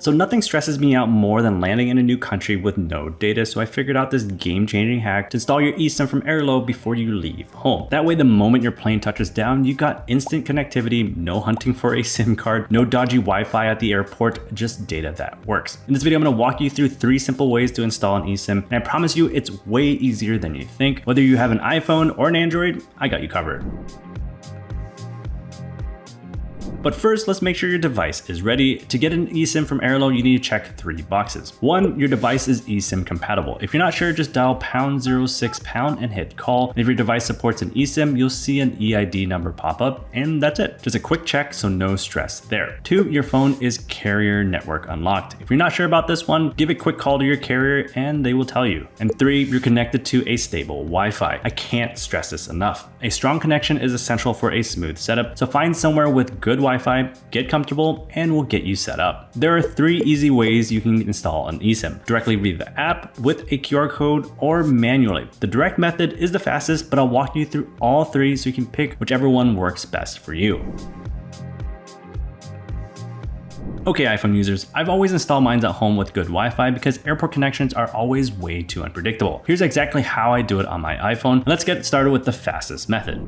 So nothing stresses me out more than landing in a new country with no data, so I figured out this game-changing hack to install your eSIM from Airalo before you leave home. That way, the moment your plane touches down, you got instant connectivity, no hunting for a SIM card, no dodgy Wi-Fi at the airport, just data that works. In this video, I'm going to walk you through 3 simple ways to install an eSIM, and I promise you it's way easier than you think. Whether you have an iPhone or an Android, I got you covered. But first, let's make sure your device is ready. To get an eSIM from Airalo, you need to check 3 boxes. 1, your device is eSIM compatible. If you're not sure, just dial #06# and hit call. And if your device supports an eSIM, you'll see an EID number pop up, and that's it. Just a quick check, so no stress there. 2, your phone is carrier network unlocked. If you're not sure about this one, give a quick call to your carrier and they will tell you. And 3, you're connected to a stable Wi-Fi. I can't stress this enough. A strong connection is essential for a smooth setup, so find somewhere with good Wi-Fi, get comfortable, and we'll get you set up. There are 3 easy ways you can install an eSIM: directly via the app, with a QR code, or manually. The direct method is the fastest, but I'll walk you through all 3 so you can pick whichever one works best for you. Okay, iPhone users, I've always installed mine at home with good Wi-Fi because airport connections are always way too unpredictable. Here's exactly how I do it on my iPhone. Let's get started with the fastest method.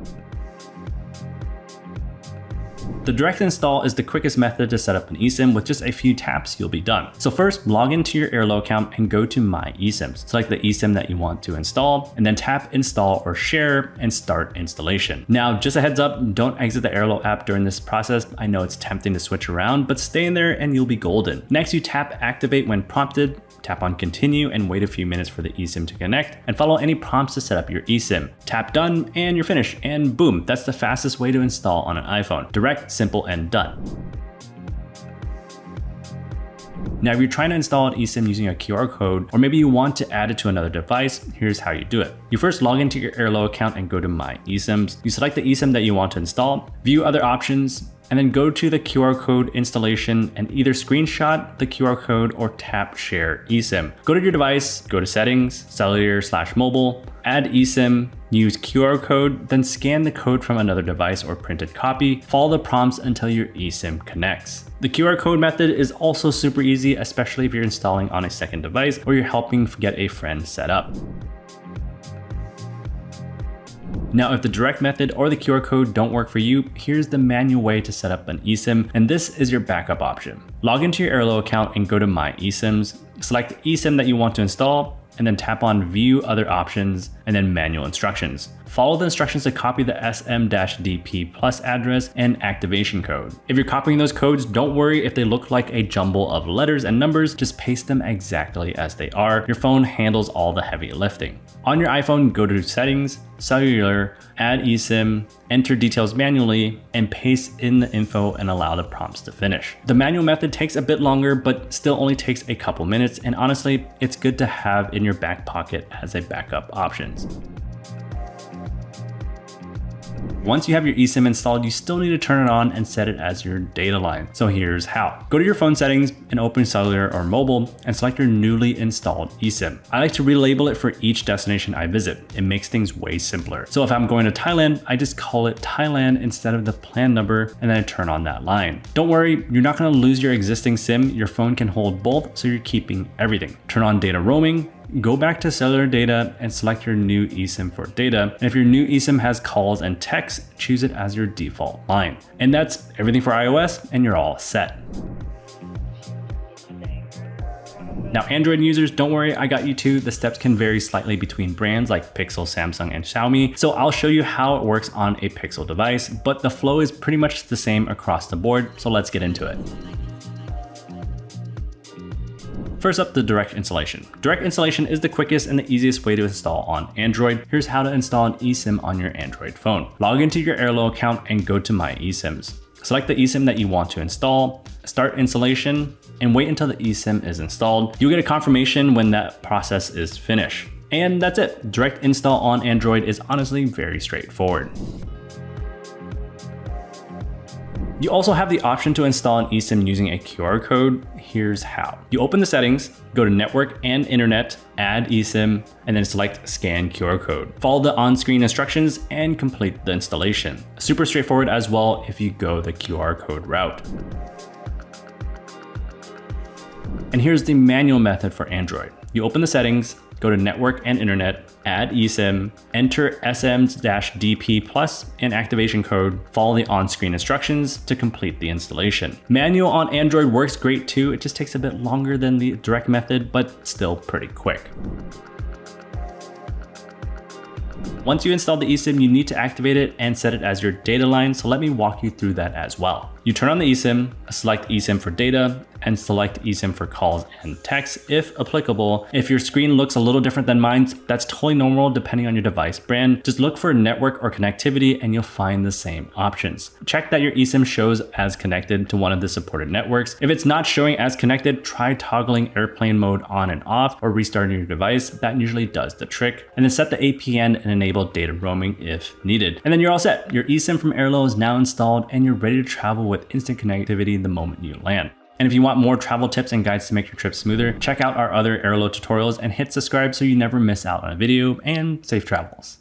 The direct install is the quickest method to set up an eSIM. With just a few taps, you'll be done. So first, log into your Airalo account and go to My eSIMs. Select the eSIM that you want to install, and then tap Install or Share and start installation. Now, just a heads up, don't exit the Airalo app during this process. I know it's tempting to switch around, but stay in there and you'll be golden. Next, you tap Activate when prompted. Tap on Continue and wait a few minutes for the eSIM to connect, and follow any prompts to set up your eSIM. Tap Done and you're finished, and boom, that's the fastest way to install on an iPhone. Direct, simple, and done. Now, if you're trying to install an eSIM using a QR code, or maybe you want to add it to another device, here's how you do it. You first log into your Airalo account and go to My eSIMs. You select the eSIM that you want to install, view other options, and then go to the QR code installation and either screenshot the QR code or tap Share eSIM. Go to your device, go to Settings, Cellular/Mobile, add eSIM, use QR code, then scan the code from another device or printed copy. Follow the prompts until your eSIM connects. The QR code method is also super easy, especially if you're installing on a second device or you're helping get a friend set up. Now, if the direct method or the QR code don't work for you, here's the manual way to set up an eSIM, and this is your backup option. Log into your Airalo account and go to My eSIMs. Select the eSIM that you want to install, and then tap on View Other Options, and then Manual Instructions. Follow the instructions to copy the SM-DP plus address and activation code. If you're copying those codes, don't worry if they look like a jumble of letters and numbers, just paste them exactly as they are. Your phone handles all the heavy lifting. On your iPhone, go to Settings, Cellular, add eSIM, enter details manually, and paste in the info and allow the prompts to finish. The manual method takes a bit longer, but still only takes a couple minutes, and honestly, it's good to have in your back pocket as a backup options. Once you have your eSIM installed, you still need to turn it on and set it as your data line. So here's how. Go to your phone settings and open Cellular or Mobile and select your newly installed eSIM. I like to relabel it for each destination I visit. It makes things way simpler. So if I'm going to Thailand, I just call it Thailand instead of the plan number, and then I turn on that line. Don't worry, you're not going to lose your existing SIM. Your phone can hold both, so you're keeping everything. Turn on data roaming. Go back to cellular data and select your new eSIM for data. And if your new eSIM has calls and texts, choose it as your default line. And that's everything for iOS, and you're all set. Now, Android users, don't worry, I got you too. The steps can vary slightly between brands like Pixel, Samsung, and Xiaomi. So I'll show you how it works on a Pixel device, but the flow is pretty much the same across the board. So let's get into it. First up, the direct installation. Direct installation is the quickest and the easiest way to install on Android. Here's how to install an eSIM on your Android phone. Log into your Airalo account and go to My eSIMs. Select the eSIM that you want to install, start installation, and wait until the eSIM is installed. You'll get a confirmation when that process is finished. And that's it. Direct install on Android is honestly very straightforward. You also have the option to install an eSIM using a QR code. Here's how. You open the settings, go to Network and Internet, add eSIM, and then select Scan QR code. Follow the on-screen instructions and complete the installation. Super straightforward as well if you go the QR code route. And here's the manual method for Android. You open the settings, go to Network and Internet, add eSIM, enter SM-DP Plus and activation code, follow the on-screen instructions to complete the installation. Manual on Android works great too, it just takes a bit longer than the direct method, but still pretty quick. Once you install the eSIM, you need to activate it and set it as your data line, so let me walk you through that as well. You turn on the eSIM, select eSIM for data, and select eSIM for calls and texts if applicable. If your screen looks a little different than mine, that's totally normal depending on your device brand. Just look for network or connectivity and you'll find the same options. Check that your eSIM shows as connected to one of the supported networks. If it's not showing as connected, try toggling airplane mode on and off or restarting your device. That usually does the trick. And then set the APN and enable data roaming if needed. And then you're all set. Your eSIM from Airalo is now installed and you're ready to travel with instant connectivity the moment you land. And if you want more travel tips and guides to make your trip smoother, check out our other Airalo tutorials and hit subscribe so you never miss out on a video, and safe travels.